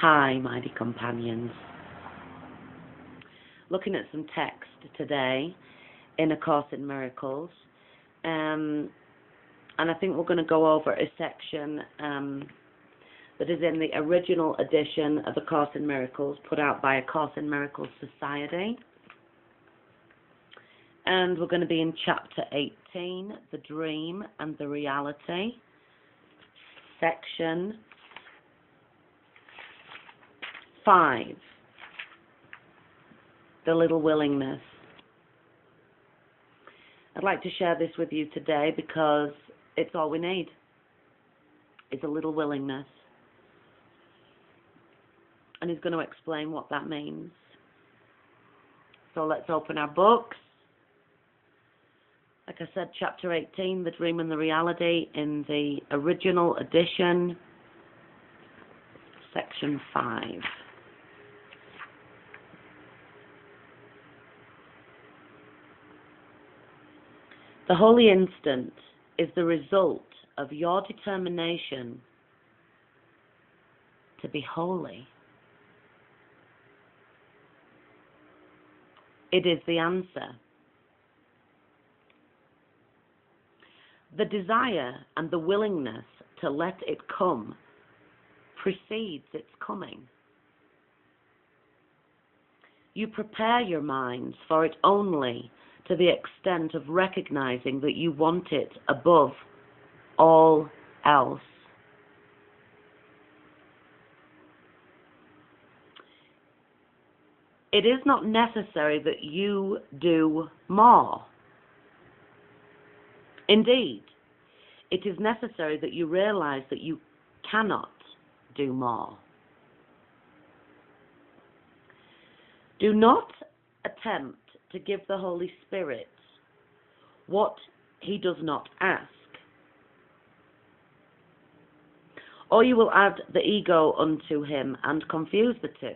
Hi, mighty companions. Looking at some text today in A Course in Miracles, and I think we're going to go over a section that is in the original edition of A Course in Miracles, put out by A Course in Miracles Society. And we're going to be in Chapter 18, The Dream and the Reality, Section 5, The Little Willingness. I'd like to share this with you today because it's all we need. It's a little willingness. And he's going to explain what that means. So let's open our books. Like I said, Chapter 18, The Dream and the Reality, in the original edition, Section 5. The holy instant is the result of your determination to be holy. It is the answer. The desire and the willingness to let it come precedes its coming. You prepare your minds for it only to the extent of recognizing that you want it above all else. It is not necessary that you do more. Indeed, it is necessary that you realize that you cannot do more. Do not attempt to give the Holy Spirit what he does not ask, or you will add the ego unto him and confuse the two.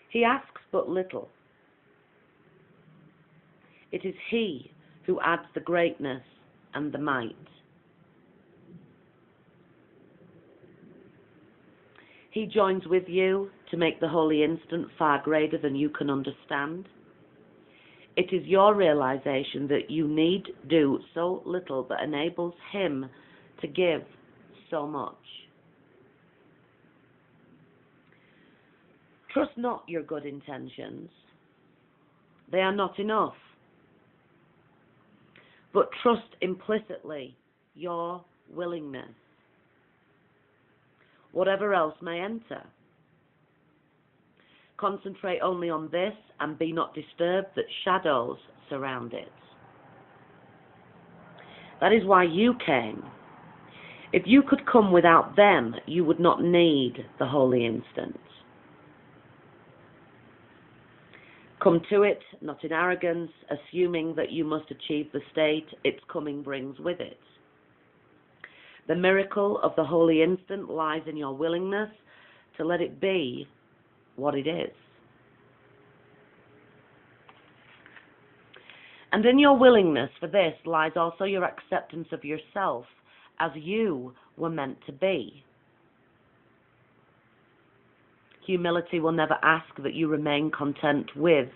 He asks but little. It is he who adds the greatness and the might. He joins with you to make the holy instant far greater than you can understand. It is your realization that you need do so little that enables him to give so much. Trust not your good intentions. They are not enough. But trust implicitly your willingness. Whatever else may enter. Concentrate only on this and be not disturbed that shadows surround it. That is why you came. If you could come without them, you would not need the holy instant. Come to it, not in arrogance, assuming that you must achieve the state its coming brings with it. The miracle of the holy instant lies in your willingness to let it be what it is. And in your willingness for this lies also your acceptance of yourself as you were meant to be. Humility will never ask that you remain content with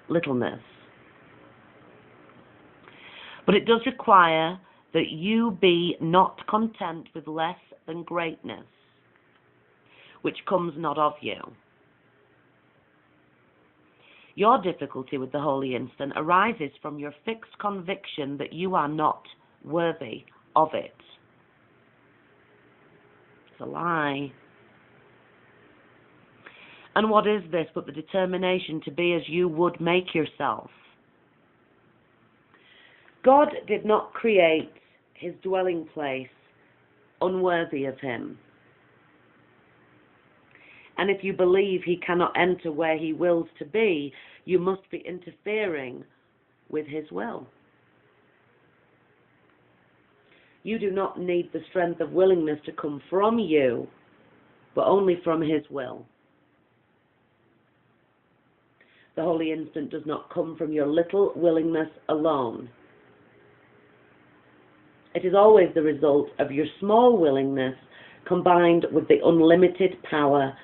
littleness. But it does require that you be not content with less than greatness, which comes not of you. Your difficulty with the holy instant arises from your fixed conviction that you are not worthy of it. It's a lie. And what is this but the determination to be as you would make yourself? God did not create his dwelling place unworthy of him. And if you believe he cannot enter where he wills to be, you must be interfering with his will. You do not need the strength of willingness to come from you, but only from his will. The holy instant does not come from your little willingness alone. It is always the result of your small willingness combined with the unlimited power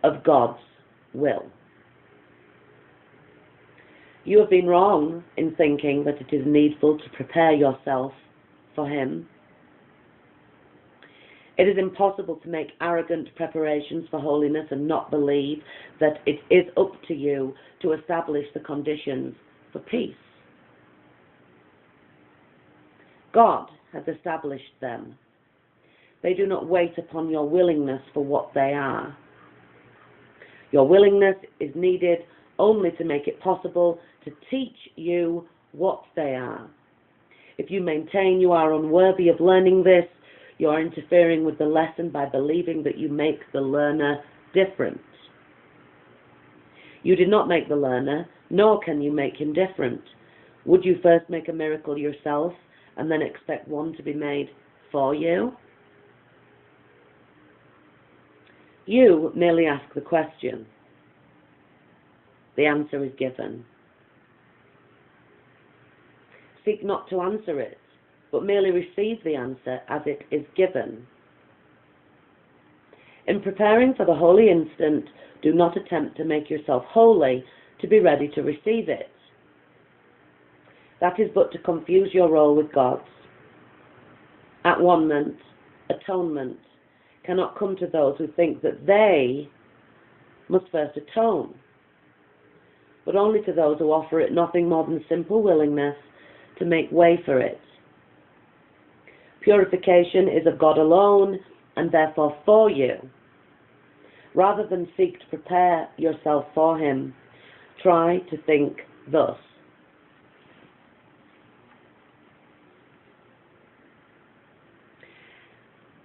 of God's will. You have been wrong in thinking that it is needful to prepare yourself for Him. It is impossible to make arrogant preparations for holiness and not believe that it is up to you to establish the conditions for peace. God has established them. They do not wait upon your willingness for what they are. Your willingness is needed only to make it possible to teach you what they are. If you maintain you are unworthy of learning this, you are interfering with the lesson by believing that you make the learner different. You did not make the learner, nor can you make him different. Would you first make a miracle yourself and then expect one to be made for you? You merely ask the question. The answer is given. Seek not to answer it, but merely receive the answer as it is given. In preparing for the holy instant, do not attempt to make yourself holy to be ready to receive it. That is but to confuse your role with God's. At-one-ment, atonement, cannot come to those who think that they must first atone, but only to those who offer it nothing more than simple willingness to make way for it. Purification is of God alone, and therefore for you. Rather than seek to prepare yourself for Him, try to think thus.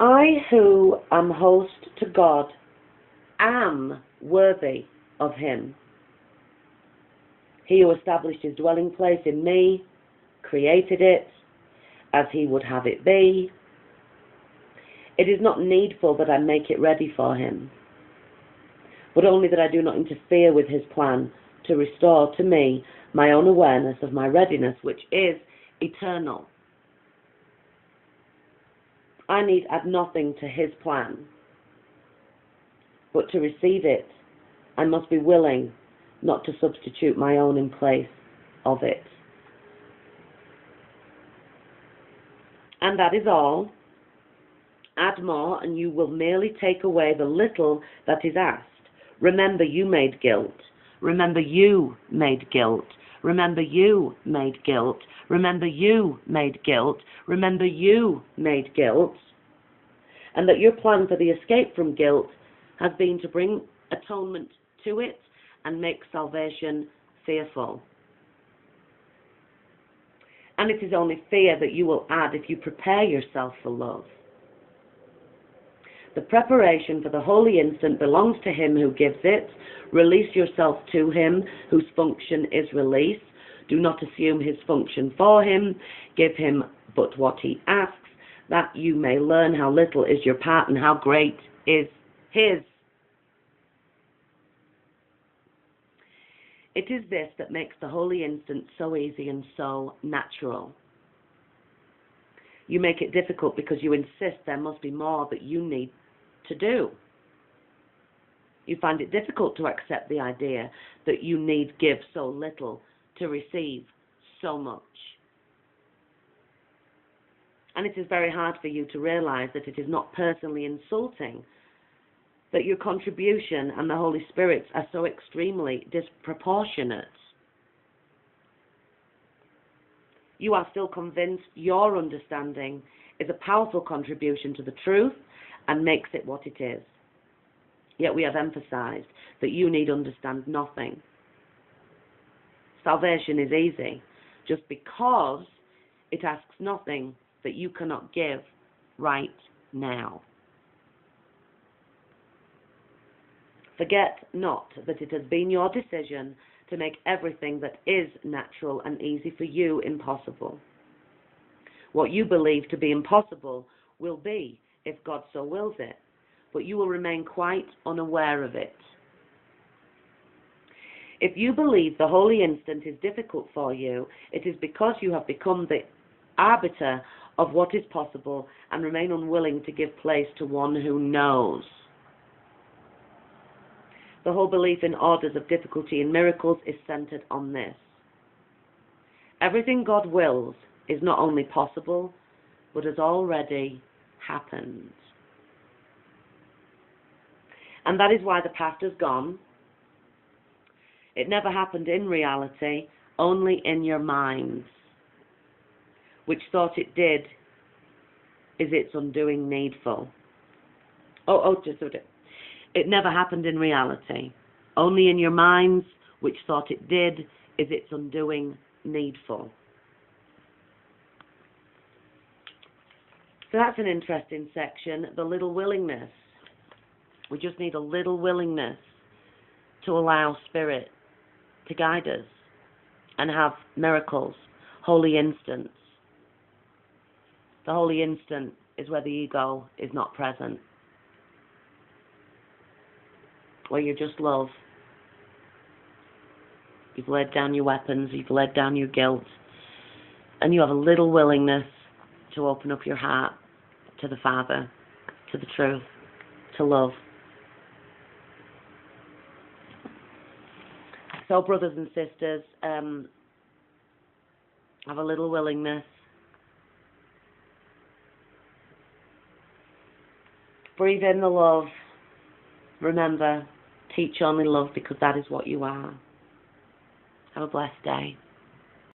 I, who am host to God, am worthy of Him. He who established His dwelling place in me, created it as He would have it be. It is not needful that I make it ready for Him, but only that I do not interfere with His plan to restore to me my own awareness of my readiness, which is eternal. I need add nothing to His plan, but to receive it, I must be willing not to substitute my own in place of it. And that is all. Add more, and you will merely take away the little that is asked. Remember, you made guilt. Remember, you made guilt. Remember, you made guilt. Remember, you made guilt. Remember, you made guilt. And that your plan for the escape from guilt has been to bring atonement to it and make salvation fearful. And it is only fear that you will add if you prepare yourself for love. The preparation for the holy instant belongs to Him who gives it. Release yourself to Him whose function is release. Do not assume His function for Him. Give Him but what He asks, that you may learn how little is your part and how great is His. It is this that makes the holy instant so easy and so natural. You make it difficult because you insist there must be more that you need to do. You find it difficult to accept the idea that you need give so little to receive so much. And it is very hard for you to realize that it is not personally insulting, that your contribution and the Holy Spirit's are so extremely disproportionate. You are still convinced your understanding is a powerful contribution to the truth and makes it what it is. Yet we have emphasized that you need understand nothing. Salvation is easy just because it asks nothing that you cannot give right now. Forget not that it has been your decision to make everything that is natural and easy for you impossible. What you believe to be impossible will be, if God so wills it, but you will remain quite unaware of it. If you believe the holy instant is difficult for you, it is because you have become the arbiter of what is possible and remain unwilling to give place to one who knows. The whole belief in orders of difficulty and miracles is centered on this. Everything God wills is not only possible, but has already happened. And that is why the past has gone. It never happened in reality, only in your minds, which thought it did is its undoing needful. It never happened in reality, only in your minds, which thought it did is its undoing needful. So that's an interesting section, the little willingness. We just need a little willingness to allow Spirit to guide us and have miracles, holy instants. The holy instant is where the ego is not present, where you're just love. You've laid down your weapons, you've laid down your guilt, and you have a little willingness to open up your heart to the Father, to the truth, to love. So, brothers and sisters, have a little willingness. Breathe in the love. Remember, teach only love because that is what you are. Have a blessed day.